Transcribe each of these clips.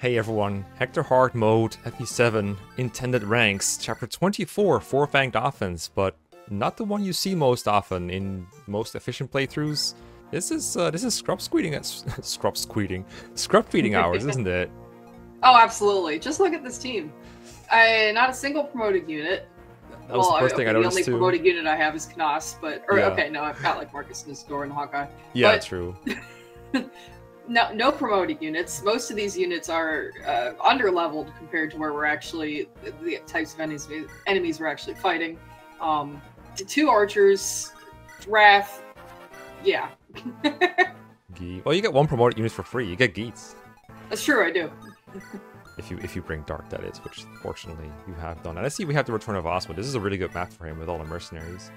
Hey everyone, Hector Mode, FE7, Intended Ranks, Chapter 24, Four-Fanged Offense, but not the one you see most often in most efficient playthroughs. This is scrub feeding hours, isn't it? Oh, absolutely. Just look at this team. Not a single promoted unit. That was the first thing I noticed the only too. Promoted unit I have is Knas, but Yeah. okay, no, I've got like Marcus Nistor and Hawkeye. Yeah, but, true. No promoted units. Most of these units are under-leveled compared to where we're actually the types of enemies we're actually fighting. The 2 archers, Wrath, yeah. Well, you get 1 promoted unit for free. You get Geats. That's true, I do. If you bring Dark, that is, which fortunately you have done. And I see we have the Return of Osmo. This is a really good map for him with all the mercenaries.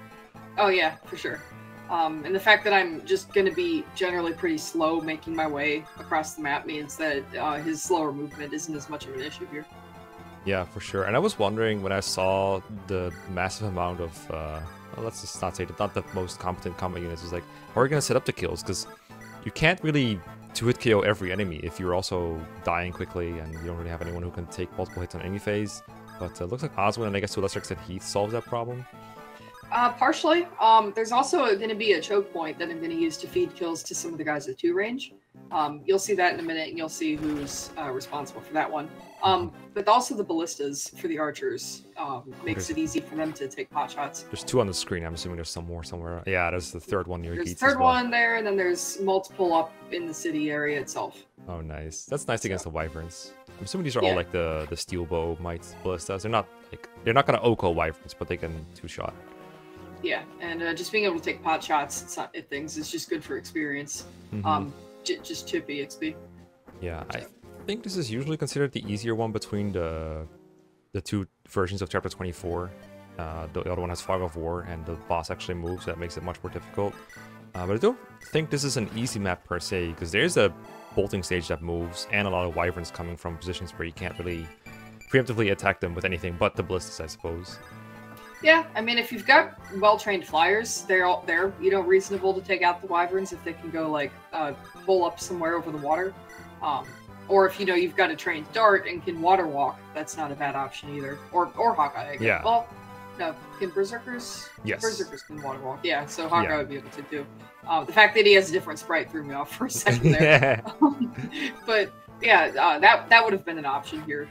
Oh yeah, for sure. And the fact that I'm just going to be generally pretty slow making my way across the map means that his slower movement isn't as much of an issue here. Yeah, for sure. And I was wondering when I saw the massive amount of, well, let's just not say not the most competent combat units, is like, how are you going to set up the kills? Because you can't really 2-hit KO every enemy if you're also dying quickly and you don't really have anyone who can take multiple hits on any phase. But it looks like Oswin and I guess to a lesser extent Heath solves that problem. Partially. There's also going to be a choke point that I'm going to use to feed kills to some of the guys at 2 range. You'll see that in a minute, and you'll see who's responsible for that one. But also the ballistas for the archers makes it easy for them to take pot shots. There's 2 on the screen. I'm assuming there's some more somewhere. Yeah, there's the 3rd one near Geats. There's the 3rd one there, and then there's multiple up in the city area itself. Oh, nice. That's nice against the wyverns. I'm assuming these are all like the steel bow mites ballistas. They're not gonna Oko wyverns, but they can 2-shot. Yeah, and just being able to take pot shots at things is just good for experience. Just chippy XP. Yeah, I think this is usually considered the easier one between the 2 versions of Chapter 24. The other one has Fog of War, and the boss actually moves, so that makes it much more difficult. But I don't think this is an easy map per se, because there's a bolting stage that moves, and a lot of wyverns coming from positions where you can't really preemptively attack them with anything but the ballistas, I suppose. Yeah, I mean, if you've got well-trained flyers, they're reasonable to take out the wyverns if they can go like pull up somewhere over the water, or if you've got a trained dart and can water walk, that's not a bad option either. Or Hawkeye, I guess. Yeah. Well, no, can berserkers? Yes. Berserkers can water walk. Yeah, so Hawkeye would be able to do. The fact that he has a different sprite threw me off for a second there. But yeah, that would have been an option here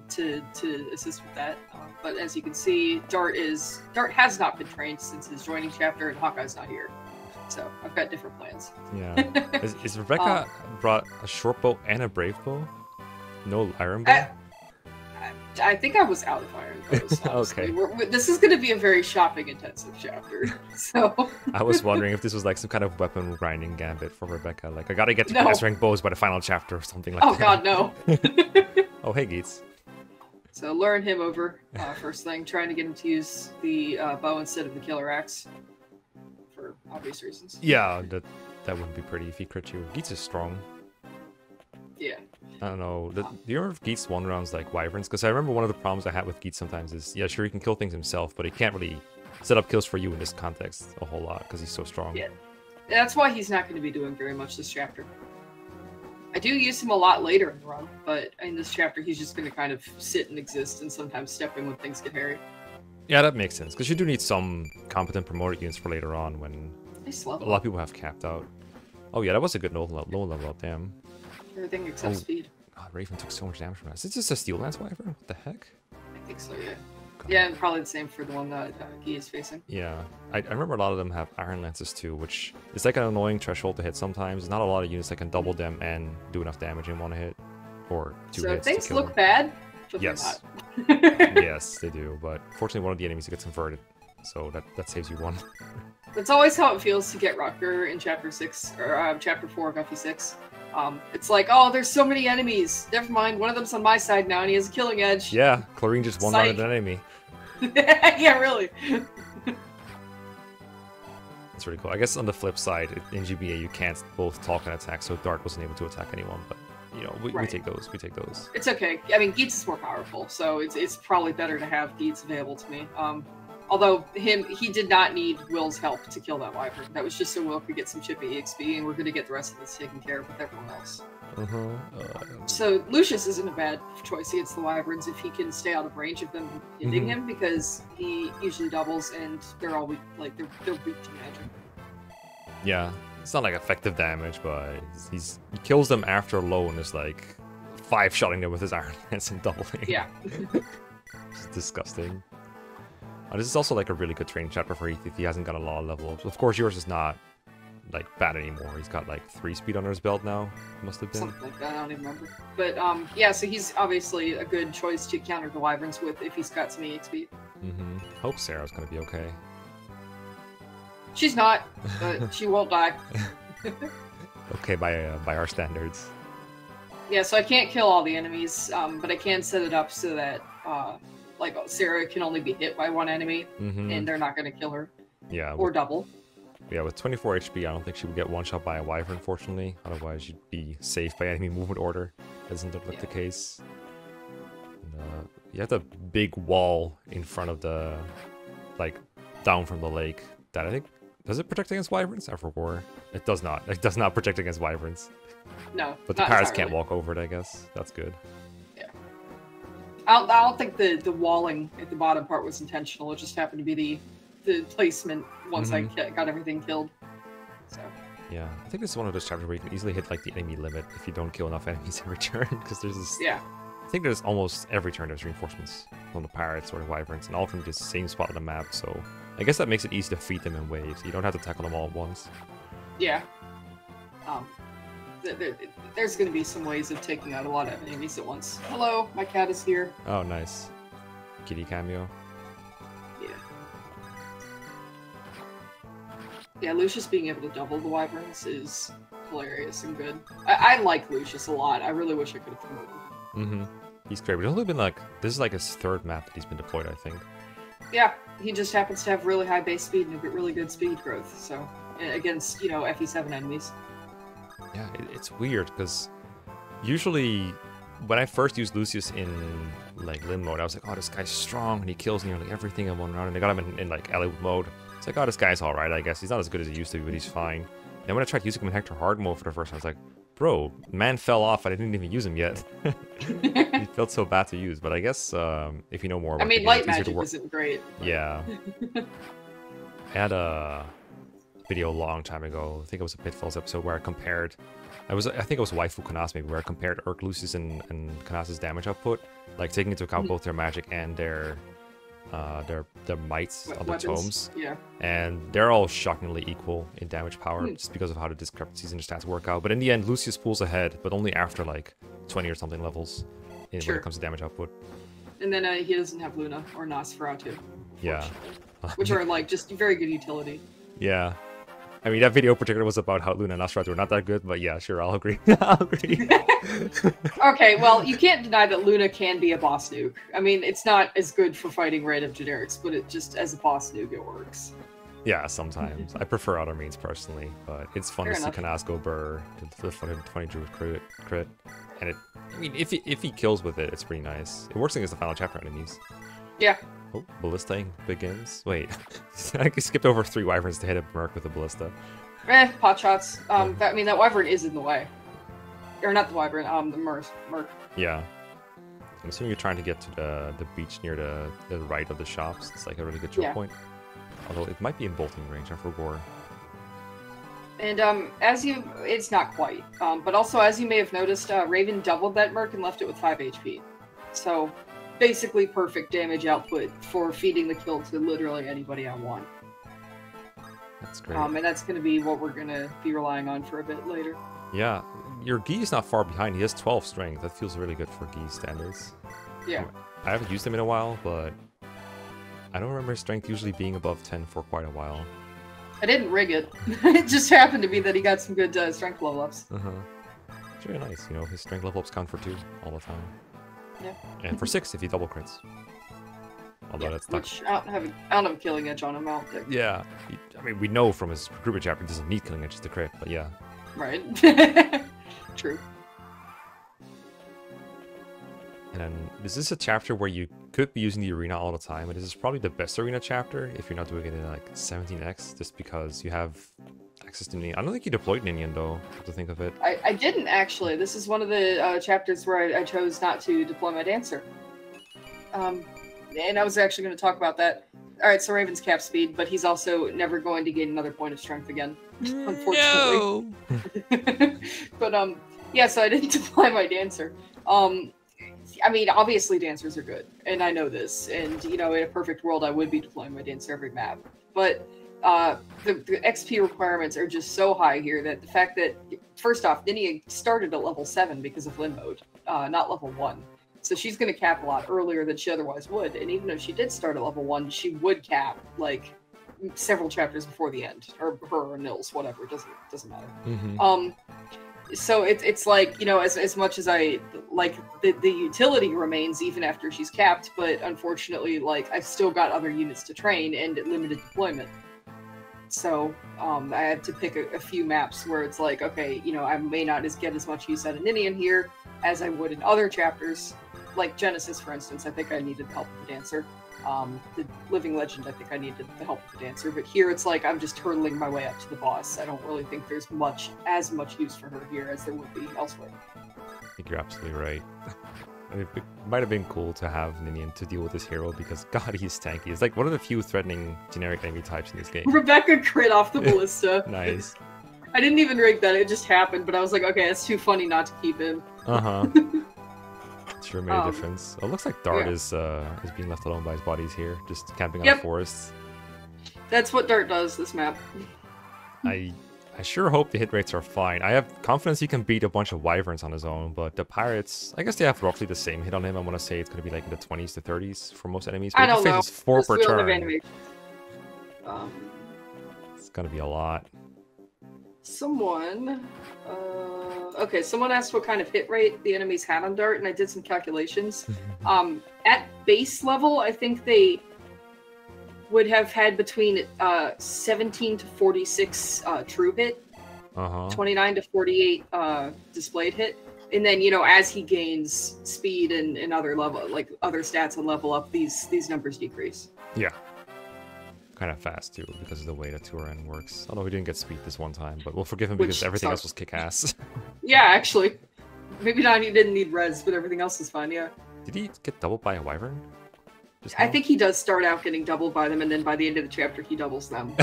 to assist with that. But as you can see, Dart has not been trained since his joining chapter, and Hawkeye's not here. So I've got different plans. Yeah. Is Rebecca brought a short bow and a brave bow? No iron bow? I think I was out of iron bows. Okay. This is going to be a very shopping-intensive chapter. So I was wondering if this was like some kind of weapon grinding gambit for Rebecca. Like, I gotta get to class rank bows by the final chapter or something like that. Oh god, no. Oh, hey, Geats. So luring him over, first thing, trying to get him to use the bow instead of the killer axe, for obvious reasons. Yeah, that wouldn't be pretty if he crit you. Geats is strong. Yeah. I don't know. Do you remember if Geats one rounds like wyverns? Because I remember one of the problems I had with Geats sometimes is, yeah, sure, he can kill things himself, but he can't really set up kills for you in this context a whole lot because he's so strong. Yeah, that's why he's not going to be doing very much this chapter. I do use him a lot later in the run, but in this chapter he's just going to kind of sit and exist and sometimes step in when things get hairy. Yeah, that makes sense, because you do need some competent promoted units for later on when a lot of people have capped out. Oh yeah, that was a good low level up, damn. Everything except speed. God, Raven took so much damage from that. Is this just a Steel Lance Wyvern? What the heck? I think so, yeah. God. Yeah, and probably the same for the one that he is facing. Yeah, I remember a lot of them have Iron Lances too, which is like an annoying threshold to hit sometimes. There's not a lot of units that can double them and do enough damage in one hit. Or 2 hits. So things look bad, but yes. they're not. Yes, they do, but fortunately one of the enemies gets inverted, so that saves you 1. That's always how it feels to get Rutger in Chapter 6, or Chapter 4 of FE6. It's like, oh, there's so many enemies. Never mind, one of them's on my side now, and he has a killing edge. Yeah, Chlorine just one-rounded an enemy. Yeah, really. That's really cool. I guess on the flip side, in GBA you can't both talk and attack, so Dart wasn't able to attack anyone, but we take those. We take those. It's okay. I mean, Geats is more powerful, so it's probably better to have Geats available to me. Although he did not need Will's help to kill that wyvern. That was just so Will could get some chippy EXP, and we're going to get the rest of this taken care of with everyone else. So Lucius isn't a bad choice against the wyverns if he can stay out of range of them hitting him, because he usually doubles and they're all weak, like they're weak to magic. Yeah, it's not like effective damage, but he kills them after low and is like 5-shotting them with his Iron Lance and doubling. Yeah. It's disgusting. This is also like a really good training chapter for Heath if he hasn't got a lot of level ups. Of course, yours is not like bad anymore. He's got like 3 speed under his belt now. Must have been something like that. I don't even remember. But yeah, so he's obviously a good choice to counter the wyverns with if he's got some EXP. Hope Sarah's gonna be okay. She's not, but she won't die. Okay, by our standards. Yeah, so I can't kill all the enemies, but I can set it up so that like Sarah can only be hit by one enemy, and they're not going to kill her. Yeah. Or double. Yeah, with 24 HP, I don't think she would get one-shot by a wyvern, unfortunately. Otherwise, she'd be safe by enemy movement order. Doesn't look like the case. And, you have the big wall in front of the, like, down from the lake. That I think, does it protect against wyverns? I forgot. It does not. It does not protect against wyverns. No. But the pirates can't walk over it, I guess. That's good. Yeah. I don't think the walling at the bottom part was intentional. It just happened to be the placement once I got everything killed. So. Yeah, I think this is one of those chapters where you can easily hit like the enemy limit if you don't kill enough enemies every turn. Because there's this. Yeah. I think there's almost every turn there's reinforcements from the pirates or the wyverns, and all from the same spot on the map. So I guess that makes it easy to feed them in waves. You don't have to tackle them all at once. Yeah. There's going to be some ways of taking out a lot of enemies at once. Hello, my cat is here. Oh, nice. Kitty cameo. Yeah. Yeah, Lucius being able to double the wyverns is hilarious and good. I like Lucius a lot. I really wish I could have promoted him. He's great. But he's only been like, this is like his 3rd map that he's been deployed, I think. Yeah, he just happens to have really high base speed and really good speed growth. So against, you know, FE7 enemies. Yeah, it's weird because usually when I first used Lucius in like Limb mode, I was like, oh, this guy's strong and he kills nearly everything in one round. And I got him in like Ellie mode. It's like, oh, this guy's alright, I guess. He's not as good as he used to be, but he's fine. And when I tried using him in Hector Hard mode for the first time, I was like, bro, man fell off and I didn't even use him yet. He felt so bad to use, but I guess if you know more about the game, light it's easier magic to work. isn't great. But... Yeah. I had a video a long time ago, I think it was a Pitfalls episode, where I compared, I think it was Waifu Kanas maybe, where I compared Urk Lucius and Kanas's damage output, like taking into account both their magic and their mites of the tomes. Yeah. And they're all shockingly equal in damage power, just because of how the discrepancies in the stats work out. But in the end, Lucius pulls ahead, but only after like 20 or something levels when it comes to damage output. And then he doesn't have Luna or Nosferatu. Yeah. Which are like just very good utility. Yeah. I mean, that video in particular was about how Luna and Nosferatu were not that good, but yeah, sure, I'll agree. I'll agree. Okay, well, you can't deny that Luna can be a boss nuke. I mean, it's not as good for fighting random generics, but it just, as a boss nuke, it works. Yeah, sometimes. I prefer other means personally, but it's fun to see Kanas go burr, the 20 druid crit. And it, I mean, if he kills with it, it's pretty nice. It works against the final chapter enemies. Yeah. Oh, ballista begins. Wait, I skipped over 3 wyverns to hit a merc with a ballista. Pot shots. That wyvern is in the way. Or not the wyvern, the merc. Yeah. I'm assuming you're trying to get to the beach near the right of the shops. It's like a really good choke point. Although it might be in bolting range, I forgot. And it's not quite. But also, as you may have noticed, Raven doubled that merc and left it with 5 HP. So, basically perfect damage output for feeding the kill to literally anybody I want. That's great. And that's going to be what we're going to be relying on for a bit later. Yeah, your Gi is not far behind. He has 12 strength. That feels really good for Gi standards. Yeah. I haven't used him in a while, but I don't remember his strength usually being above 10 for quite a while. I didn't rig it. It just happened to be that he got some good strength level ups. It's really nice, you know, his strength level ups count for 2 all the time. Yeah. And for 6 if he double crits. Although that's not... Which, I don't have a killing edge on him, I don't think. Yeah. I mean, we know from his KruPipat chapter he doesn't need killing edges to crit, but yeah. Right. True. And then, this is a chapter where you could be using the arena all the time, and this is probably the best arena chapter if you're not doing it in like 17x, just because you have access to Ninian. I don't think you deployed Ninian though, to think of it. I didn't actually. This is one of the chapters where I chose not to deploy my dancer. And I was actually going to talk about that. All right, so Raven's cap speed, but he's also never going to gain another point of strength again, unfortunately. No! But yeah, so I didn't deploy my dancer. I mean, obviously dancers are good, and I know this. And you know, in a perfect world, I would be deploying my dancer every map. But the XP requirements are just so high here that the fact that, first off, Ninian started at level 7 because of Lin mode, not level 1. So she's going to cap a lot earlier than she otherwise would. And even if she did start at level 1, she would cap like several chapters before the end, or her or Nils, whatever. It doesn't matter. Mm-hmm. So it's like, you know, as much as I like the utility remains even after she's capped, but unfortunately, like I've still got other units to train and limited deployment. So I had to pick a few maps where it's like, okay, you know, I may not get as much use out of Ninian here as I would in other chapters. Like Genesis, for instance, I think I needed the help of the dancer. The Living Legend, I think I needed the help of the dancer. But here it's like I'm just hurtling my way up to the boss. I don't really think there's as much use for her here as there would be elsewhere. I think you're absolutely right. I mean, it might have been cool to have Ninian to deal with this hero because, God, he's tanky. It's like one of the few threatening generic enemy types in this game. Rebecca crit off the ballista. Nice. I didn't even rig that. It just happened. But I was like, okay, it's too funny not to keep him. Uh-huh. Sure made a difference. Oh, it looks like Dart is being left alone by his buddies here, just camping on the forest. That's what Dart does this map. I sure hope the hit rates are fine. I have confidence he can beat a bunch of wyverns on his own, but the pirates, I guess they have roughly the same hit on him. I want to say it's going to be like in the 20s to 30s for most enemies. I don't know. 4 per turn. It's going to be a lot. Someone asked what kind of hit rate the enemies had on Dart, and I did some calculations. At base level, I think they would have had between 17 to 46 true hit, 29 to 48 displayed hit, and then, you know, as he gains speed and other stats and level up, these numbers decrease. Yeah. Kind of fast too because of the way that Turan works. Although we didn't get speed this one time, but we'll forgive him because everything else was kick-ass. Yeah, actually. Maybe not, he didn't need res, but everything else is fine, yeah. Did he get doubled by a wyvern? I think he does start out getting doubled by them, and then by the end of the chapter, he doubles them.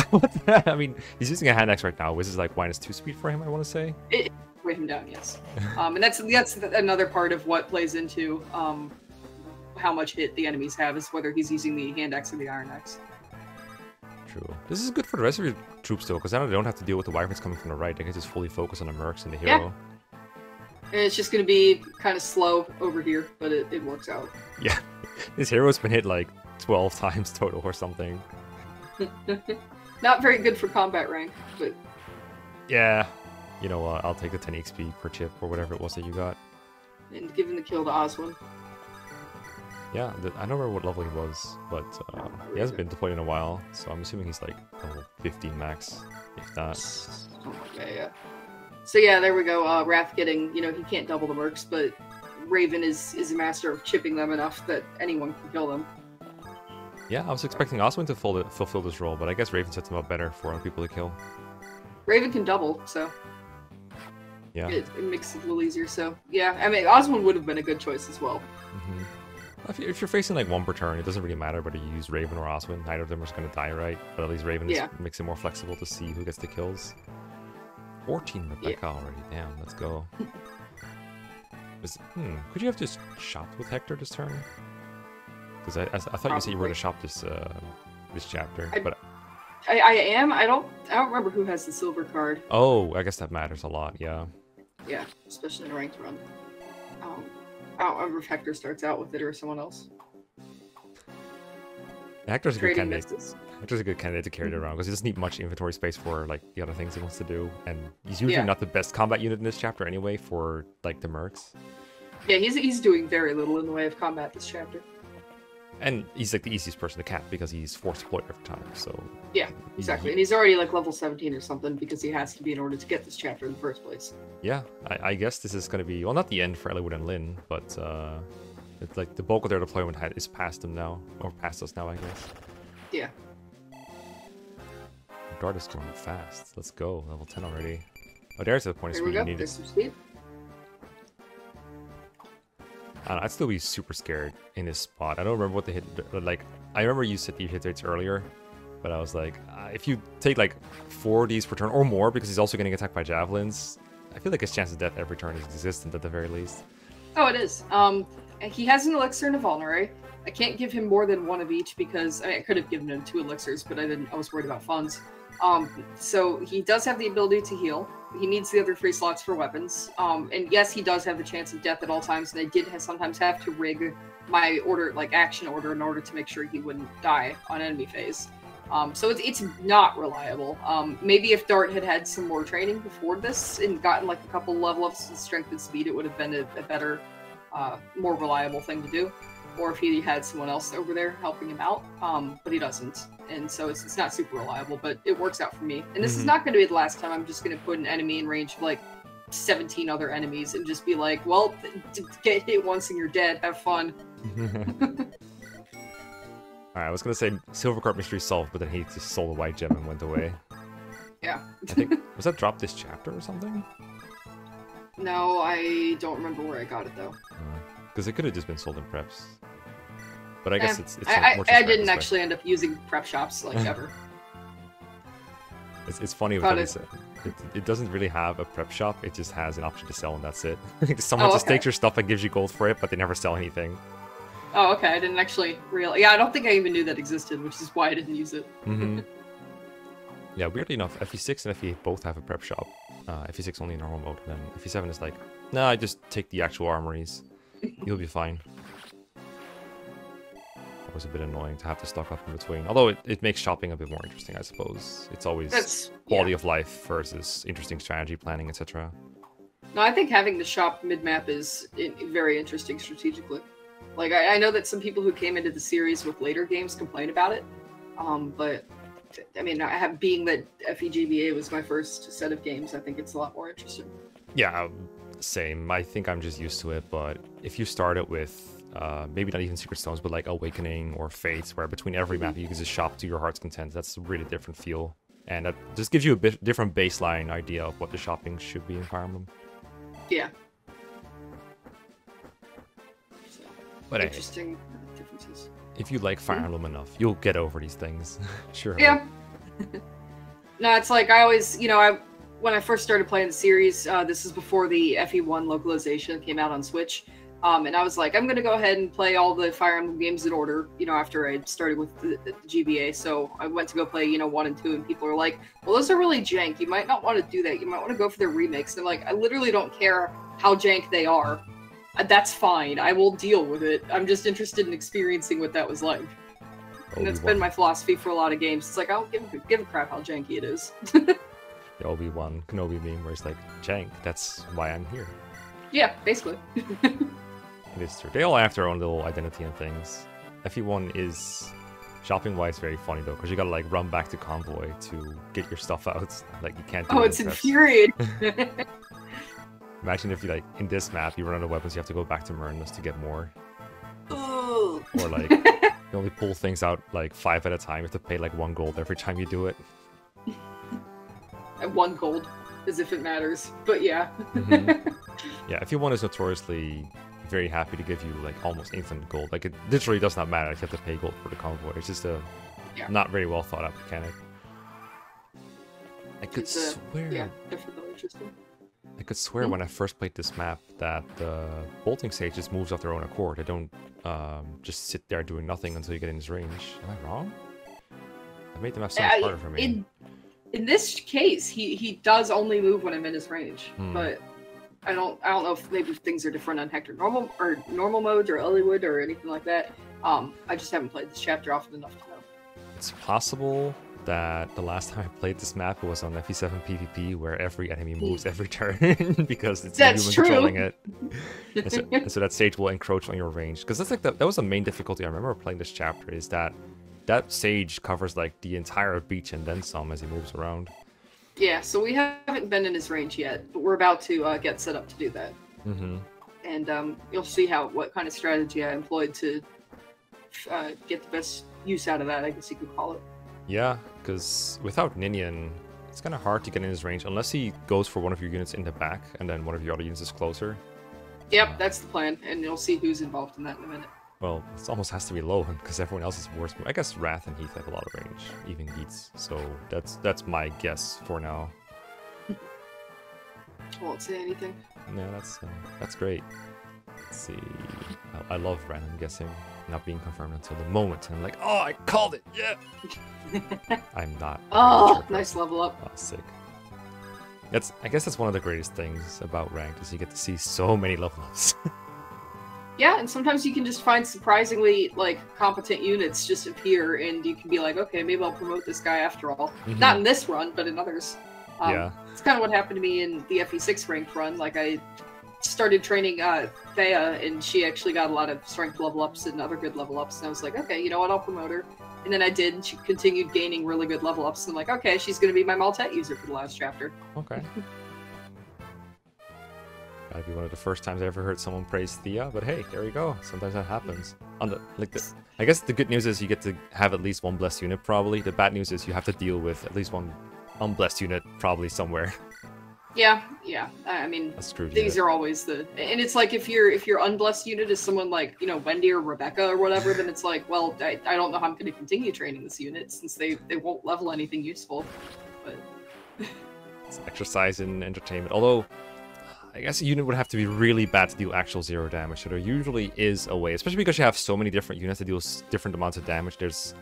I mean, he's using a hand axe right now, which is like -2 speed for him, I want to say. It weigh him down, yes. And that's another part of what plays into how much hit the enemies have, is whether he's using the hand axe or the iron axe. True. This is good for the rest of your troops though, because now they don't have to deal with the wyverns coming from the right. They can just fully focus on the mercs and the hero. Yeah. It's just going to be kind of slow over here, but it works out. Yeah. This hero's been hit like 12 times total or something. Not very good for combat rank, but... Yeah. You know what? I'll take the 10 XP per chip or whatever it was that you got. And giving the kill to Oswin. Yeah, I don't remember what level he was, but he hasn't been deployed in a while, so I'm assuming he's like level 15 max, if that. Okay, yeah. So yeah, there we go. Wrath getting, you know, he can't double the mercs, but Raven is a master of chipping them enough that anyone can kill them. Yeah, I was expecting Oswin to fulfill this role, but I guess Raven sets him up better for other people to kill. Raven can double, so yeah, it makes it a little easier. So yeah, I mean, Oswin would have been a good choice as well. Mm-hmm. If you're facing like 1 per turn, it doesn't really matter whether you use Raven or Oswin. Neither of them are going to die, right? But at least Raven makes it more flexible to see who gets the kills. 14 Rebecca already. Damn, let's go. Could you have just shopped with Hector this turn? Because I thought you said you were going to shop this chapter, but I am. I don't remember who has the silver card. Oh, I guess that matters a lot. Yeah. Yeah, especially in a ranked run. I don't remember if Hector starts out with it or someone else. Hector's a good candidate. Hector's a good candidate to carry it around because he doesn't need much inventory space for like the other things he wants to do, and he's usually not the best combat unit in this chapter anyway for like the mercs. Yeah, he's doing very little in the way of combat this chapter. And he's like the easiest person to cap because he's force deployed every time. So yeah, exactly. And he's already like level 17 or something because he has to be in order to get this chapter in the first place. Yeah, I guess this is going to be, well, not the end for Eliwood and Lyn, but it's like the bulk of their deployment is past them now, or past us now, I guess. Yeah. Dart is going fast. Let's go. Level 10 already. Oh, there's the point of speed you needed. There's some speed. I'd still be super scared in this spot. I don't remember what the hit... Like, I remember you said the hit rates earlier, but I was like, if you take like 4 of these per turn or more, because he's also getting attacked by javelins, I feel like his chance of death every turn is existent at the very least. Oh, it is. He has an elixir and a vulnerary. I can't give him more than 1 of each because I could have given him 2 elixirs, but I didn't. I was worried about funds. So he does have the ability to heal. He needs the other 3 slots for weapons. And yes, he does have the chance of death at all times, and I did sometimes have to rig my order, like action order, in order to make sure he wouldn't die on enemy phase. So it's not reliable. Maybe if Dart had had some more training before this and gotten like a couple level ups in strength and speed, it would have been a better, more reliable thing to do. Or if he had someone else over there helping him out, but he doesn't. And so it's not super reliable, but it works out for me. And this is not going to be the last time I'm just going to put an enemy in range of like 17 other enemies and just be like, well, get hit once and you're dead, have fun. Alright, I was going to say Silver Carp mystery solved, but then he just sold a white gem and went away. Yeah. I think, was that drop this chapter or something? No, I don't remember where I got it though. Because it could have just been sold in preps. But I guess it's I didn't actually end up using prep shops like ever. It's funny with it doesn't really have a prep shop, it just has an option to sell and that's it. Someone just takes your stuff and gives you gold for it, but they never sell anything. Oh, okay, I didn't actually realize. Yeah, I don't think I even knew that existed, which is why I didn't use it. Yeah, weirdly enough, FE6 and FE8 both have a prep shop. FE6 only in normal mode, and then FE7 is like, nah, just take the actual armories. You'll be fine. It was a bit annoying to have to stock up in between. Although it makes shopping a bit more interesting, I suppose. It's always quality of life versus interesting strategy planning, etc. No, I think having the shop mid-map is very interesting strategically. Like, I know that some people who came into the series with later games complain about it, but I mean, being that FEGBA was my first set of games, I think it's a lot more interesting. Yeah, same. I think I'm just used to it, but if you start it with maybe not even Secret Stones, but like Awakening or Fates, where between every map you can just shop to your heart's content, that's a really different feel. And that just gives you a bit different baseline idea of what the shopping should be in Fire Emblem. Yeah. So, but interesting differences. If you like Fire Emblem enough, you'll get over these things. Sure. Yeah. No, it's like I always, when I first started playing the series, this is before the FE1 localization came out on Switch. And I was like, I'm going to go ahead and play all the Fire Emblem games in order, after I started with the GBA. So I went to go play, 1 and 2, and people are like, well, those are really jank. You might not want to do that. You might want to go for their remakes. And I'm like, I literally don't care how jank they are. That's fine. I will deal with it. I'm just interested in experiencing what that was like. And that's been my philosophy for a lot of games. It's like, I don't give a crap how janky it is. The Obi-Wan Kenobi meme where it's like, jank, that's why I'm here. Yeah, basically. It is true. They all have their own little identity and things. FE1 is, shopping-wise, very funny though, because you gotta like run back to Convoy to get your stuff out. Like you can't do it's infuriating. Imagine if you like, in this map, you run out of weapons, you have to go back to Myrnus to get more. Ooh. Or like, you only pull things out like 5 at a time, you have to pay like 1 gold every time you do it. 1 gold, as if it matters, but yeah. Yeah, FE1 is notoriously very happy to give you like almost infinite gold. Like it literally does not matter if you have to pay gold for the convoy. It's just a not very well thought out mechanic. I could swear. Yeah, definitely interesting. I could swear when I first played this map that the bolting stage just moves off their own accord. They don't just sit there doing nothing until you get in his range. Am I wrong? I made the map so much harder for me. In this case, he does only move when I'm in his range, but I don't know if maybe things are different on Hector normal mode or Hollywood or anything like that. I just haven't played this chapter often enough to know. It's possible that the last time I played this map was on FE7 PvP, where every enemy moves every turn because it's a human controlling it. and so that stage will encroach on your range. Because that's like that was the main difficulty I remember playing this chapter, is that sage covers like the entire beach and then some as he moves around. Yeah, so we haven't been in his range yet, but we're about to get set up to do that. And you'll see what kind of strategy I employed to get the best use out of that, I guess you could call it. Yeah, because without Ninian, it's kind of hard to get in his range unless he goes for one of your units in the back and then one of your other units is closer. Yep, that's the plan, and you'll see who's involved in that in a minute. Well, it almost has to be Lohan because everyone else is worse. I guess Wrath and Heath have a lot of range, even Geats. So that's my guess for now. I won't say anything. Yeah, that's great. Let's see. I love random guessing, not being confirmed until the moment. And I'm like, oh, I called it. Yeah. I'm not. Oh, nice level up. Oh, sick. I guess that's one of the greatest things about ranked is you get to see so many level ups. Yeah, and sometimes you can just find surprisingly like competent units just appear, and you can be like, okay, maybe I'll promote this guy after all. Mhm. Not in this run, but in others. Yeah. It's kind of what happened to me in the FE6 ranked run. Like I started training Thea, and she actually got a lot of strength level ups and other good level ups, and I was like, okay, you know what, I'll promote her. And then I did, and she continued gaining really good level ups, and I'm like, okay, she's going to be my Maltet user for the last chapter. Okay. That'd be one of the first times I ever heard someone praise Thea, but hey, there you go. Sometimes that happens. I guess the good news is you get to have at least one blessed unit, probably. The bad news is you have to deal with at least one unblessed unit, probably somewhere. Yeah. I mean, these are always and it's like if your unblessed unit is someone like, you know, Wendy or Rebecca or whatever, then it's like, well, I don't know how I'm going to continue training this unit since they won't level anything useful. But it's exercise and entertainment. Although, I guess a unit would have to be really bad to deal actual 0 damage, so there usually is a way, especially because you have so many different units that deal different amounts of damage. There's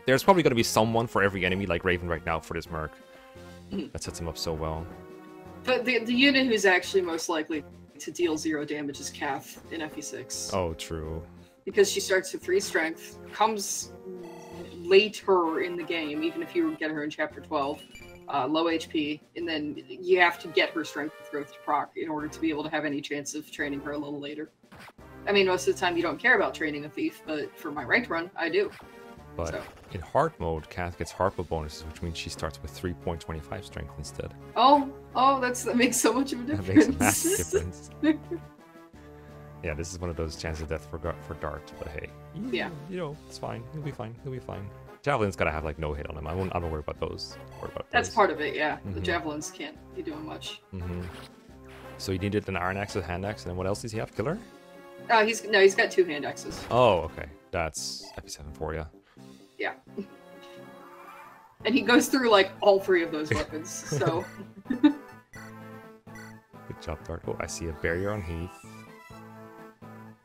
probably going to be someone for every enemy, like Raven right now for this Merc. That sets him up so well. But the unit who's actually most likely to deal 0 damage is Kath in FE6. Oh, true. Because she starts with 3 strength, comes later in the game, even if you get her in chapter 12. Low HP, and then you have to get her strength growth to proc in order to be able to have any chance of training her a little later. I mean, most of the time you don't care about training a thief, but for my ranked run, I do. But in hard mode, Kath gets Harpo bonuses, which means she starts with 3.25 strength instead. Oh, that makes so much of a difference. That makes a massive difference. Yeah, this is one of those chances of death for Dart, but hey, you know, it's fine. He'll be fine. Javelin's gotta have like no hit on him. I don't worry about those. That's part of it, yeah. The javelins can't be doing much. So you needed an iron axe, a hand axe, and then what else does he have? Killer? He's got 2 hand axes. Oh, okay. That's FE7 for you. Yeah. And he goes through like all 3 of those weapons. So. Good job, Dart. Oh, I see a barrier on Heath.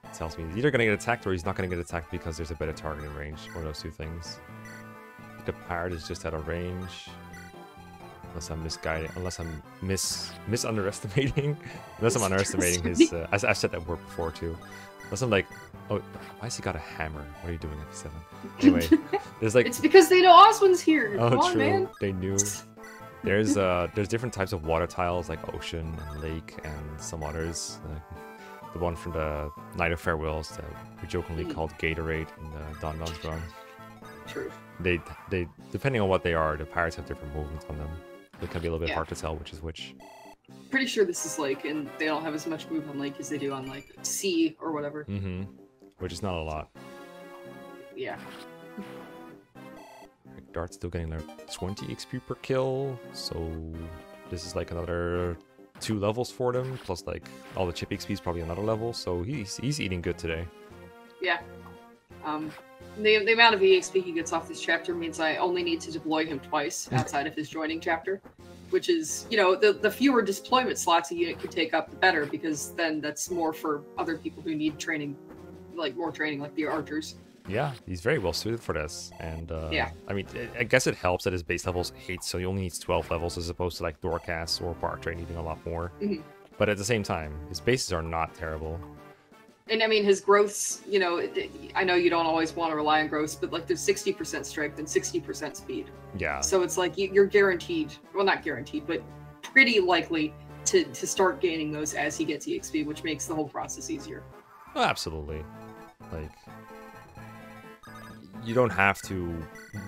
It tells me he's either gonna get attacked or he's not gonna get attacked because there's a better targeting range. One of those 2 things. The pirate is just out of range. Unless I'm misguided, unless I'm misunderestimating. Unless I'm underestimating his, I've said that word before too. Unless I'm like, oh, why has he got a hammer? What are you doing, FE7? Anyway, there's like... It's because they know Oswin's here! Oh, Come on, true. man. They knew. There's different types of water tiles, like ocean and lake and some others. The one from the Night of Farewells that we jokingly called Gatorade in the Don Don's run. True. They depending on what they are, the pirates have different movements on them. It can be a little bit hard to tell which is which. Pretty sure this is lake, and they don't have as much move on lake as they do on like sea or whatever. Which is not a lot. Yeah. Dart's still getting their 20 XP per kill, so this is like another 2 levels for them, plus like all the chip XP is probably another level, so he's eating good today. Yeah. The amount of EXP he gets off this chapter means I only need to deploy him twice outside of his joining chapter, which is, you know, the fewer deployment slots a unit can take up, the better, because then that's more for other people who need training, like more training, like the archers. Yeah, he's very well suited for this, and yeah. I mean, I guess it helps that his base level's 8, so he only needs 12 levels as opposed to like Dorcas or Bartre needing a lot more. But at the same time, his bases are not terrible. And I mean, his growths, you know, I know you don't always want to rely on growths, but like there's 60% strength and 60% speed. Yeah. So it's like you're guaranteed, well, not guaranteed, but pretty likely to start gaining those as he gets EXP, which makes the whole process easier. Oh, absolutely. Like, you don't have to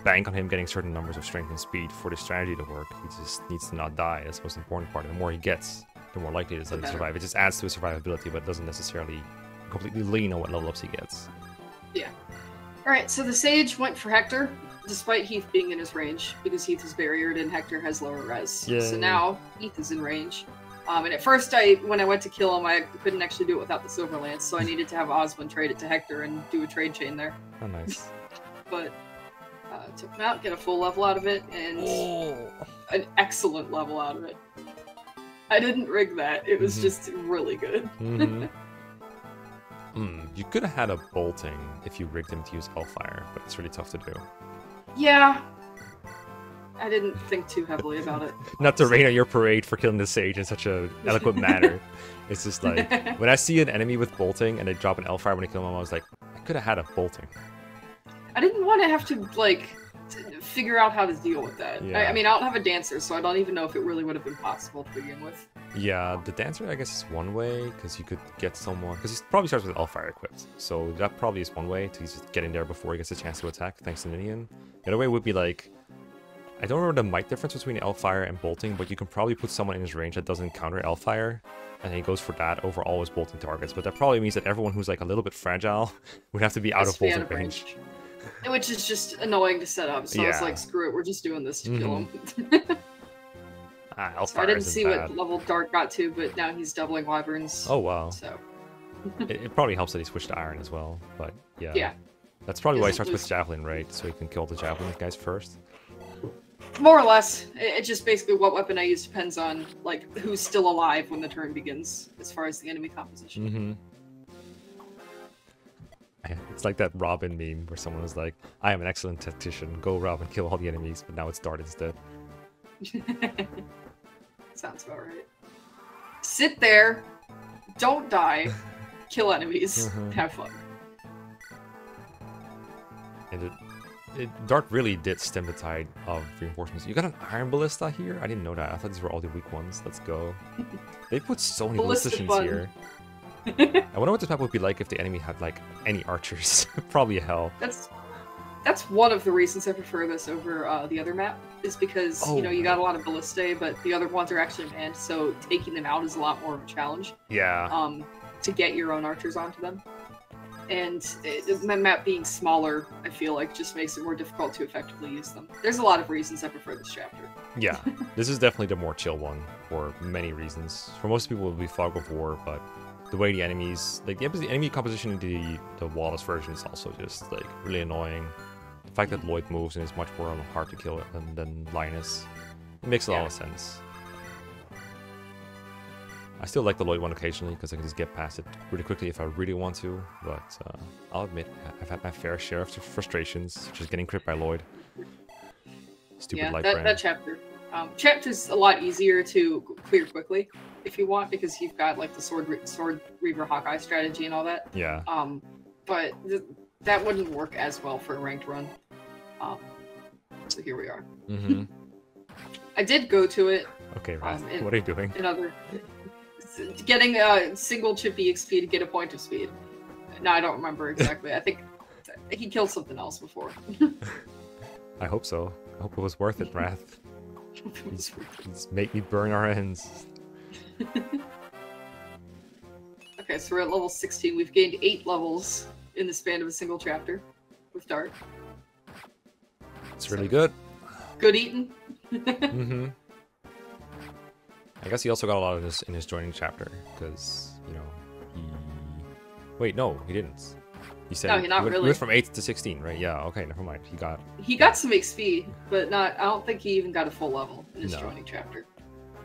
bank on him getting certain numbers of strength and speed for the strategy to work. He just needs to not die. That's the most important part. And the more he gets, the more likely it is that he survive. It just adds to his survivability, but doesn't necessarily completely lean on what level ups he gets. Yeah. Alright, so the Sage went for Hector. despite Heath being in his range, because Heath is barriered and Hector has lower res. Yay. So now Heath is in range. And at first, when I went to kill him, I couldn't actually do it without the Silver Lance, so I needed to have Osmond trade it to Hector and do a trade chain there. Oh, nice. But took him out, get a full level out of it, and an excellent level out of it. I didn't rig that. It was just really good. You could have had a bolting if you rigged him to use Hellfire, but it's really tough to do. Yeah. I didn't think too heavily about it. Not to rain on your parade for killing the Sage in such an eloquent manner. It's just like, when I see an enemy with bolting and they drop an Hellfire when they kill him, I was like, I could have had a bolting. I didn't want to have to, like, figure out how to deal with that. Yeah. I mean, I don't have a Dancer, so I don't even know if it really would have been possible to begin with. Yeah, the Dancer, I guess, is one way, because you could get someone... Because he probably starts with Hellfire equipped, so that probably is one way to just get in there before he gets a chance to attack, thanks to Ninian. The other way would be, like... I don't remember the might difference between Hellfire and bolting, but you can probably put someone in his range that doesn't counter Hellfire, and he goes for that over all his bolting targets. But that probably means that everyone who's, like, a little bit fragile would have to be out of bolting range. Which is just annoying to set up, so I was like, screw it, we're just doing this to kill him. So I didn't see what level Dart got to, but now he's doubling Wyverns. Oh, wow. So. it probably helps that he switched to Iron as well, but yeah. That's probably why he starts with Javelin, right? So he can kill the Javelin guys first. More or less. It's just basically what weapon I use depends on, like, who's still alive when the turn begins, as far as the enemy composition. It's like that Robin meme where someone was like, I am an excellent tactician, go Robin, kill all the enemies, but now it's Dart instead. Sounds about right. Sit there, don't die, kill enemies, have fun. And Dart really did stem the tide of reinforcements. You got an Iron Ballista here? I didn't know that. I thought these were all the weak ones. Let's go. They put so many ballisticians here. I wonder what this map would be like if the enemy had, like, any archers. Probably hell. That's one of the reasons I prefer this over the other map, is because, you know, you got a lot of ballistae, but the other ones are actually manned, so taking them out is a lot more of a challenge. Yeah. To get your own archers onto them. And the map being smaller, I feel like, just makes it more difficult to effectively use them. There's a lot of reasons I prefer this chapter. Yeah, this is definitely the more chill one, for many reasons. For most people, it would be Fog of War, but the way the enemies... Like, the enemy composition in the Wallace version is also just, like, really annoying. The fact that Lloyd moves and is much more hard to kill than Linus, it makes a lot of sense. I still like the Lloyd one occasionally, because I can just get past it really quickly if I really want to, but I'll admit, I've had my fair share of frustrations, just getting crit by Lloyd. Stupid light brand. That chapter. Chapter's a lot easier to clear quickly, if you want, because you've got, like, the Sword Reaver Hawkeye strategy and all that. Yeah. But that wouldn't work as well for a ranked run. So here we are. I did go to it. Okay, Wrath, what are you doing? Getting a single chip EXP to get a point of speed. No, I don't remember exactly. I think he killed something else before. I hope so. I hope it was worth it, Wrath. Just make me burn our ends. Okay, so we're at level 16. We've gained 8 levels in the span of a single chapter with Dart. It's really good. Good eating. I guess he also got a lot of this in his joining chapter, because, you know, he... Wait, no, he didn't. He said no, not really. He went from 8 to 16, right? Yeah, okay, never mind. He got some XP, but I don't think he even got a full level in his joining chapter.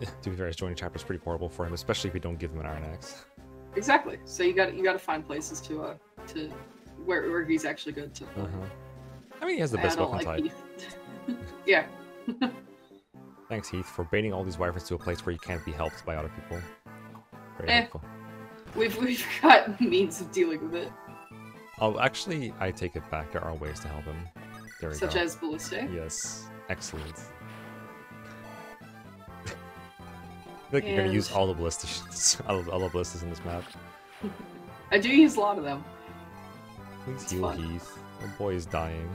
To be fair, his joining chapter is pretty horrible for him, especially if you don't give him an Iron Axe. Exactly. So you got to find places to where he's actually good to. I mean, he has the best weapon type. Yeah. Thanks, Heath, for baiting all these wyverns to a place where you can't be helped by other people. Very helpful. We've got means of dealing with it. Oh, actually, I take it back. There are ways to help him. There we go. Such as ballistae? Yes. Excellent. I think you're going to use all the ballistas. all the ballistas in this map. I do use a lot of them. Please heal Heath. Oh boy is dying.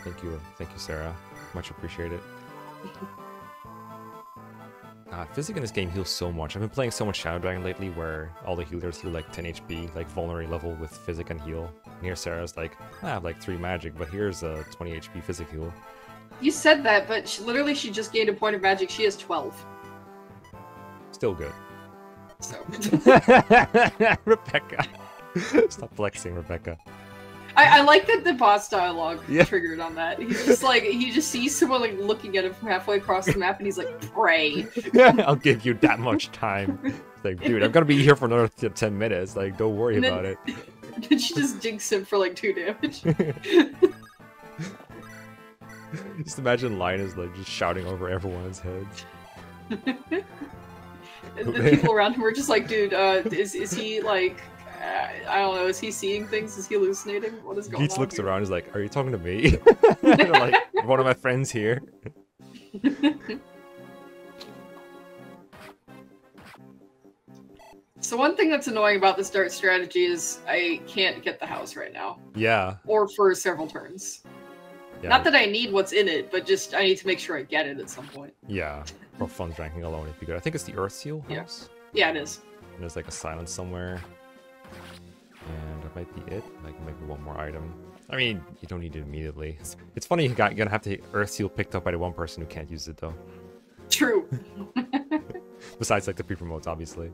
Thank you, Sarah. Much appreciated. Physic in this game heals so much. I've been playing so much Shadow Dragon lately where all the healers heal like 10 HP, like vulnerary level with Physic and heal. And here Sarah's like, I have like 3 magic, but here's a 20 HP Physic heal. You said that, but she just gained a point of magic. She has 12. Still good. So. Rebecca. Stop flexing, Rebecca. I like that the boss dialogue triggered on that. He's just like, he just sees someone like looking at him from halfway across the map and he's like, pray. I'll give you that much time. It's like, dude, I'm gonna be here for another 10 minutes. Like, don't worry about it. And then she just jinxed him for like 2 damage. Just imagine Linus like just shouting over everyone's heads. And the people around him were just like, dude, is he like, I don't know, is he seeing things? Is he hallucinating? What is going on? Geets looks here? around and is like, are you talking to me? Like, one of my friends here. So one thing that's annoying about this dart strategy is I can't get the house right now. Yeah. Or for several turns. Yeah. Not that I need what's in it, but just I need to make sure I get it at some point. Yeah. For funds ranking alone, it'd be good. I think it's the Earth Seal house. Yeah, it is. And there's like a silence somewhere. And that might be it. Like maybe one more item. I mean, you don't need it immediately. It's funny you're gonna have to Earth Seal picked up by the one person who can't use it though. True. Besides like the pre-promotes, obviously.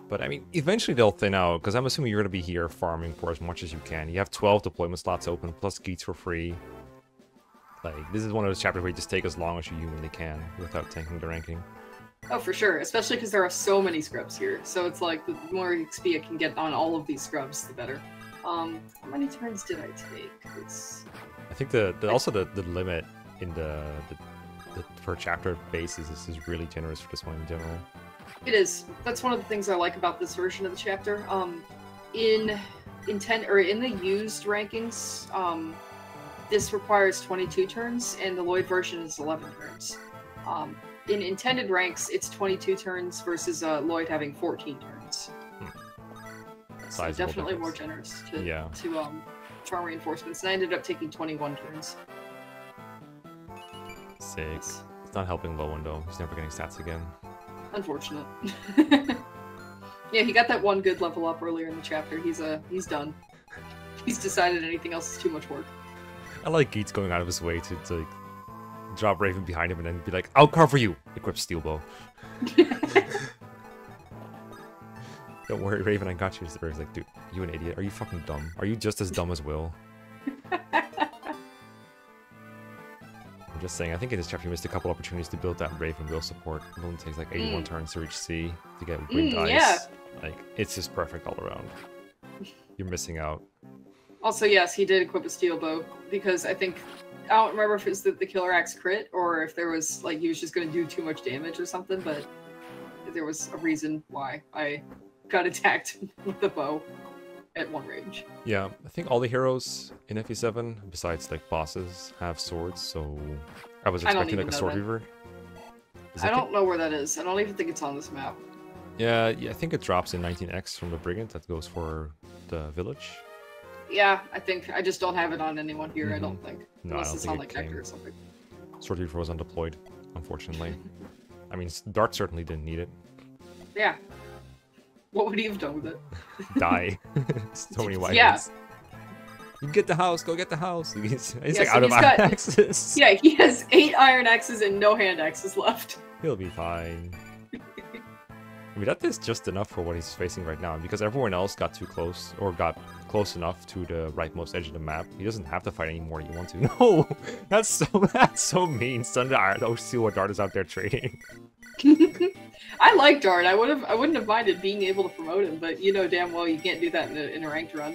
But I mean, eventually they'll thin out, because I'm assuming you're going to be here farming for as much as you can. You have 12 deployment slots open, plus Geets for free. Like, this is one of those chapters where you just take as long as you humanly can without tanking the ranking. Oh, for sure. Especially because there are so many scrubs here. So it's like, the more XP I can get on all of these scrubs, the better. How many turns did I take? I think also the limit in the per chapter basis is really generous for this one in general. It is. That's one of the things I like about this version of the chapter. In the used rankings, this requires 22 turns, and the Lloyd version is 11 turns. In intended ranks, it's 22 turns versus Lloyd having 14 turns. So definitely more generous to farm reinforcements, and I ended up taking 21 turns. 6. It's not helping Lowen though. He's never getting stats again. Unfortunate. Yeah, he got that one good level up earlier in the chapter. He's done. He's decided anything else is too much work. I like Geets going out of his way to like drop Raven behind him and then be like, I'll cover you! Equip Steel Bow. Don't worry, Raven, I got you. He's like, dude, you an idiot. Are you fucking dumb? Are you just as dumb as Will? I'm just saying, I think in this chapter you missed a couple opportunities to build that Raven Will support. It only takes like 81 turns to reach C to get Wind Ice. Yeah. Like, it's just perfect all around. You're missing out. Also, yes, he did equip a Steel Bow, because I think, I don't remember if it was the Killer Axe crit, or if there was, like, he was just going to do too much damage or something, but there was a reason why I got attacked with the bow at one range. Yeah, I think all the heroes in FE7, besides like bosses, have swords, so I was expecting like a sword weaver. I don't know where that is. I don't even think it's on this map. Yeah, I think it drops in 19X from the Brigand. That goes for the village. Yeah, I think. I just don't have it on anyone here, I don't think. No, Unless I don't it's think on like Hector or something. Sword weaver was undeployed, unfortunately. I mean, Dart certainly didn't need it. Yeah. What would he have done with it? Die. So many white Yeah. You get the house, go get the house. He's like so out of iron axes. Yeah, he has 8 iron axes and no hand axes left. He'll be fine. I mean, that is just enough for what he's facing right now, because everyone else got too close, or got close enough to the rightmost edge of the map. He doesn't have to fight anymore if you want to. No! That's so mean. Stun the Iron. Oh, see what Dart is out there trading. I like Dart. I wouldn't have minded being able to promote him, but you know damn well you can't do that in a ranked run.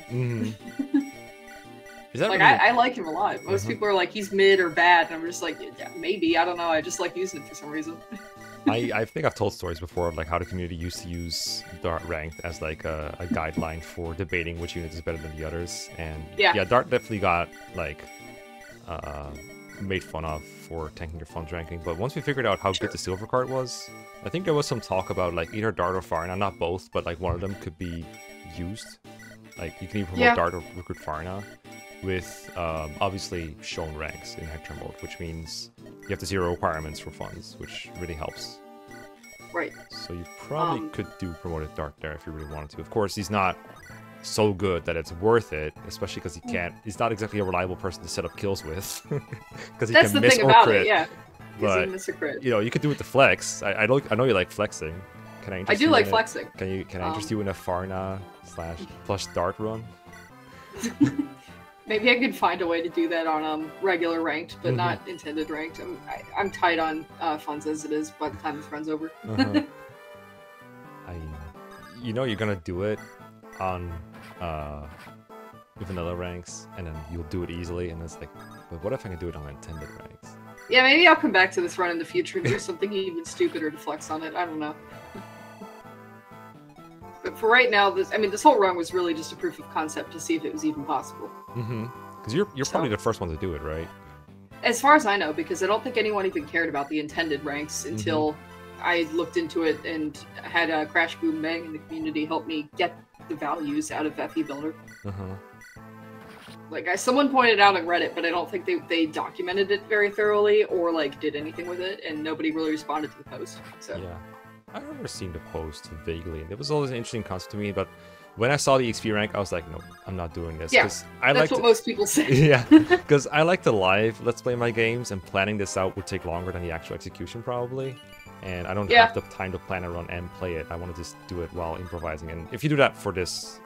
Is that like really... I like him a lot. Most people are like he's mid or bad, and I'm just like yeah, maybe, I don't know. I just like using him for some reason. I think I've told stories before of like how the community used to use Dart ranked as like a guideline for debating which unit is better than the others, and yeah, Dart definitely got like made fun of for tanking your funds ranking. But once we figured out how good the silver card was, I think there was some talk about like either Dart or Farina, not both, but like one of them could be used. Like you can even promote Dart or recruit Farina with obviously shown ranks in Hector Mode, which means you have the 0 requirements for funds, which really helps. Right. So you probably could do promoted Dark there if you really wanted to. Of course, he's not so good that it's worth it, especially because he's not exactly a reliable person to set up kills with. Because he That's can the miss thing or about crit. it, yeah. But, miss a crit. you know, you could do it to flex. I know you like flexing. Can I interest I do you like in flexing. Can I interest you in a Farna / plus Dart run? Maybe I could find a way to do that on regular ranked, but not intended ranked. I'm tight on funds as it is by the time this run's over. You know you're gonna do it on vanilla ranks, and then you'll do it easily, and it's like, but what if I can do it on intended ranks? Yeah, maybe I'll come back to this run in the future and do something even stupider to flex on it. I don't know. But for right now, this whole run was really just a proof of concept to see if it was even possible. Because you're probably the first one to do it, right? As far as I know, because I don't think anyone even cared about the intended ranks until I looked into it and had Crash Boom Bang in the community help me get the values out of FE Builder. Like, someone pointed out on Reddit, but I don't think they documented it very thoroughly or, like, did anything with it, and nobody really responded to the post. So yeah. I remember seeing the post vaguely, and it was always an interesting concept to me, but when I saw the XP rank, I was like, no, I'm not doing this. Yeah, that's what most people say. Yeah, because I like to live let's play my games, and planning this out would take longer than the actual execution, probably. And I don't have the time to plan a run and play it. I want to just do it while improvising. And if you do that for this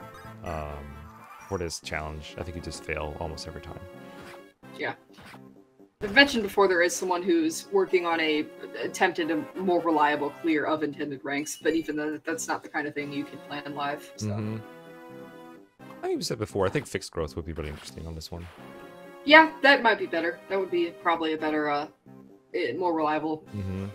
challenge, I think you just fail almost every time. Yeah. I've mentioned before there is someone who's working on attempted a more reliable clear of intended ranks, but even though that's not the kind of thing you can plan live. So. I think we said before, I think fixed growth would be really interesting on this one. Yeah, that might be better. That would be probably a better, more reliable,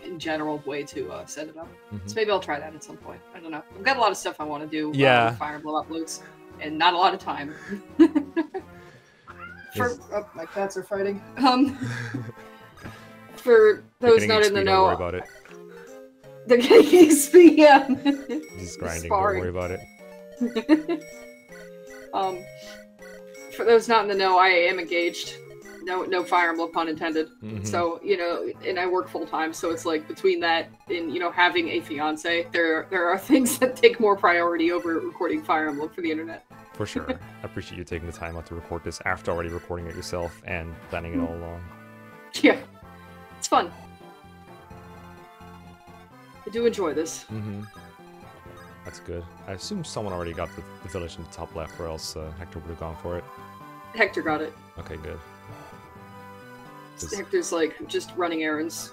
in general, way to set it up. So maybe I'll try that at some point. I don't know. I've got a lot of stuff I want to do. Yeah. Fire Emblem uploads, and not a lot of time. My cats are fighting. For those not in the know, don't worry about it. They're getting XP, yeah. He's grinding, don't worry about it. For those not in the know, I am engaged. No Fire Emblem, pun intended. So, you know, and I work full time, so it's like between that and, you know, having a fiance, there are things that take more priority over recording Fire Emblem for the internet. For sure. I appreciate you taking the time out to record this after already recording it yourself and planning it all along. Yeah. It's fun. I do enjoy this. That's good. I assume someone already got the village in the top left, or else Hector would have gone for it. Hector got it. Okay, good. Hector's like just running errands.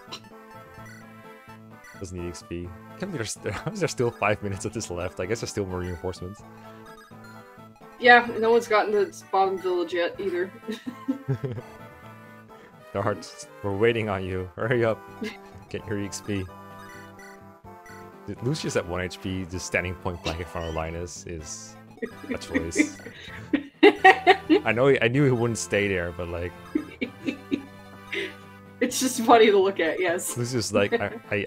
Doesn't need XP. Can't believe there's still 5 minutes of this left. I guess there's still more reinforcements. Yeah, no one's gotten to the bottom village yet either. Darts, we're waiting on you. Hurry up. Get your XP. Lucius at 1 HP, just standing point blank in front of Linus is a choice. I knew he wouldn't stay there, but like... It's just funny to look at, yes. Lucius is like,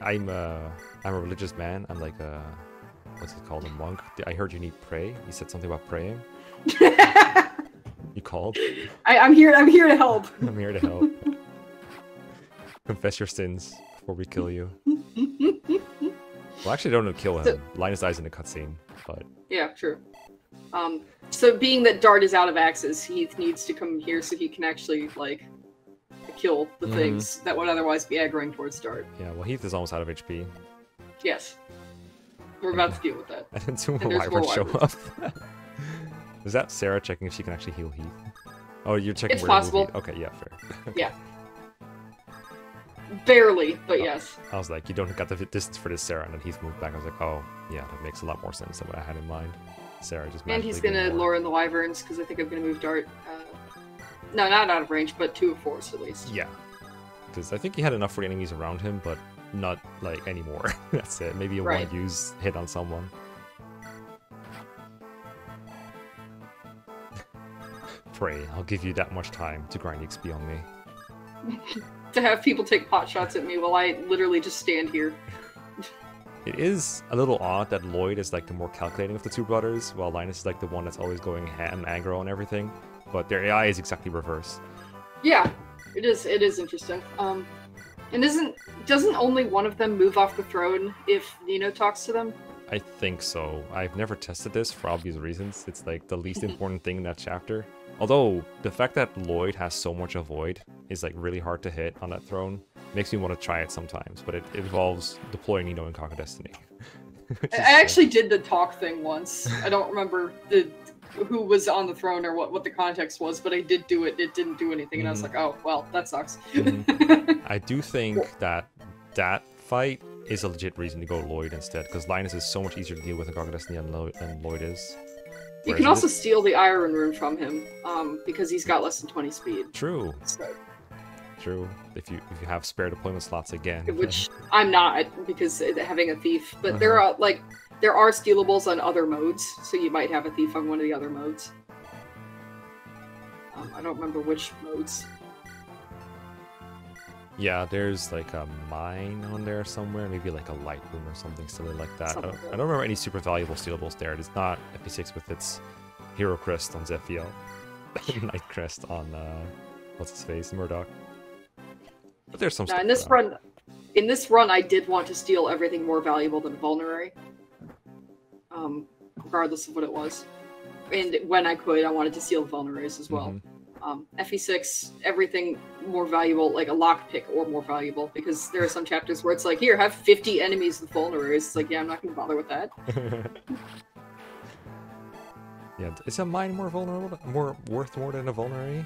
I'm a religious man. I'm like a... What's it called? A monk? I heard you need pray. He said something about praying. You called? I'm here to help. I'm here to help. Confess your sins before we kill you. Well, actually, don't kill him. So, Linus dies in the cutscene, but... Yeah, true. So being that Dart is out of axes, Heath needs to come here so he can actually, like, kill the things that would otherwise be aggroing towards Dart. Yeah, well, Heath is almost out of HP. Yes. We're about to deal with that. And then two more wyverns show up. Is that Sarah checking if she can actually heal Heath? Oh, you're checking it's where possible. Heath. Okay, yeah, fair. Yeah. Barely, but yes. I was like, you don't got the distance for this, Sarah, and then Heath moved back. I was like, oh, yeah, that makes a lot more sense than what I had in mind. Sarah just and he's gonna lure in the wyverns because I think I'm gonna move Dart. No, not out of range, but 2 of 4s at least. Yeah, because I think he had enough for the enemies around him, but not like anymore. That's it. Maybe a one-use hit on someone. Pray, I'll give you that much time to grind XP on me. To have people take pot shots at me while I literally just stand here. It is a little odd that Lloyd is like the more calculating of the two brothers, while Linus is like the one that's always going ham aggro and everything. But their AI is exactly reverse. Yeah, it is interesting. And doesn't only one of them move off the throne if Nino talks to them? I think so. I've never tested this for obvious reasons. It's like the least important thing in that chapter. Although, the fact that Lloyd has so much avoid is like really hard to hit on that throne makes me want to try it sometimes, but it involves deploying Nino in Conquer Destiny. I actually did the talk thing once. I don't remember who was on the throne or what the context was, but I did do it. It didn't do anything, and I was like, oh, well, that sucks. I do think that fight is a legit reason to go Lloyd instead, because Linus is so much easier to deal with in Conquer Destiny than Lloyd is. You can also steal the Iron Rune from him, because he's got less than 20 speed. True. So. True. If you have spare deployment slots again. Which I'm not, because having a thief. But there are stealables on other modes, so you might have a thief on one of the other modes. I don't remember which modes. Yeah, there's like a mine on there somewhere, maybe like a light room or something silly like that. I don't remember any super valuable stealables there. It's not FE6 with its Hero Crest on Zephiel, Night Crest on what's his face, Murdoch. But there's some stuff. In this run, I did want to steal everything more valuable than Vulnerary, regardless of what it was. And when I could, I wanted to steal Vulneraries as well. FE6, everything more valuable, like a lockpick or more valuable, because there are some chapters where it's like, here, have 50 enemies with Vulneraries. It's like, yeah, I'm not going to bother with that. Yeah, is a mine more vulnerable, worth more than a Vulnerary?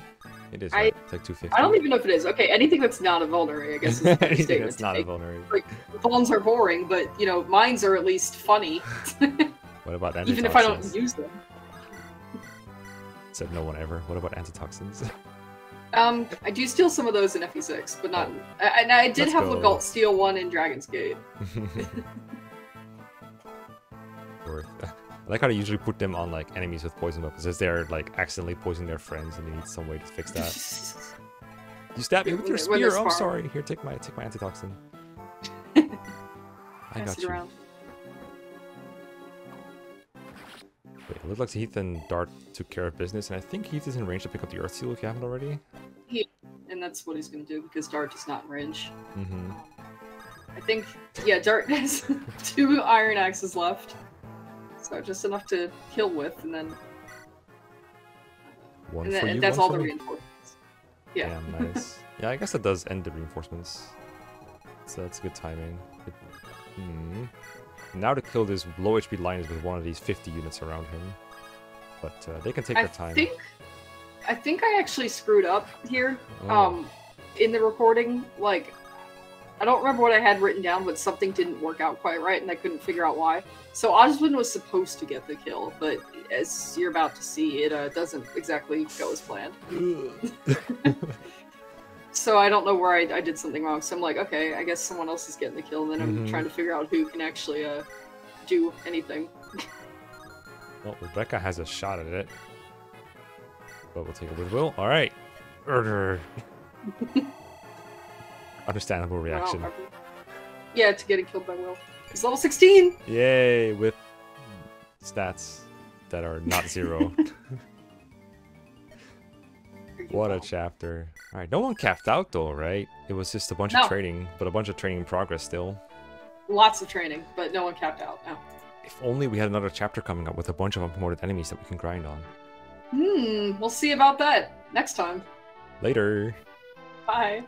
It is, right? It's like 250. I don't even know if it is. Okay, anything that's not a Vulnerary, I guess, is a anything that's not a Vulnerary. Like, Vulns are boring, but, you know, mines are at least funny. What about antitoxins? Even if I don't use them. Said no one ever. What about antitoxins? I do steal some of those in FE6, but not... And I did have Legault steal one in Dragon's Gate. Worth. I like how they usually put them on like enemies with poison weapons, as they're like accidentally poisoning their friends, and they need some way to fix that. You stabbed me with your spear. Oh, sorry. Here, take my antitoxin. I got you. Around. Wait, it looks like Heath and Dart took care of business, and I think Heath is in range to pick up the Earth Seal if you haven't already. And that's what he's going to do, because Dart is not in range. I think, yeah, Dart has 2 Iron Axes left. So just enough to kill with, and then... And that's all the reinforcements. Yeah. Damn, nice. Yeah, I guess that does end the reinforcements. So that's good timing. Now to kill this low HP Linus with one of these 50 units around him. But they can take their time. I think I actually screwed up here. In the recording, like... I don't remember what I had written down, but something didn't work out quite right, and I couldn't figure out why. So Oswin was supposed to get the kill, but as you're about to see, it doesn't exactly go as planned. So I don't know where I did something wrong. So I'm like, okay, I guess someone else is getting the kill, and then I'm trying to figure out who can actually do anything. Well, Rebecca has a shot at it. But we'll take it with Will. Alright. Murder. Understandable reaction. Yeah, to getting killed by Will. He's level 16! Yay, with stats that are not 0. What a chapter. Alright, no one capped out though, right? It was just a bunch of training, but a bunch of training in progress still. Lots of training, but no one capped out, no. If only we had another chapter coming up with a bunch of unpromoted enemies that we can grind on. We'll see about that next time. Later. Bye.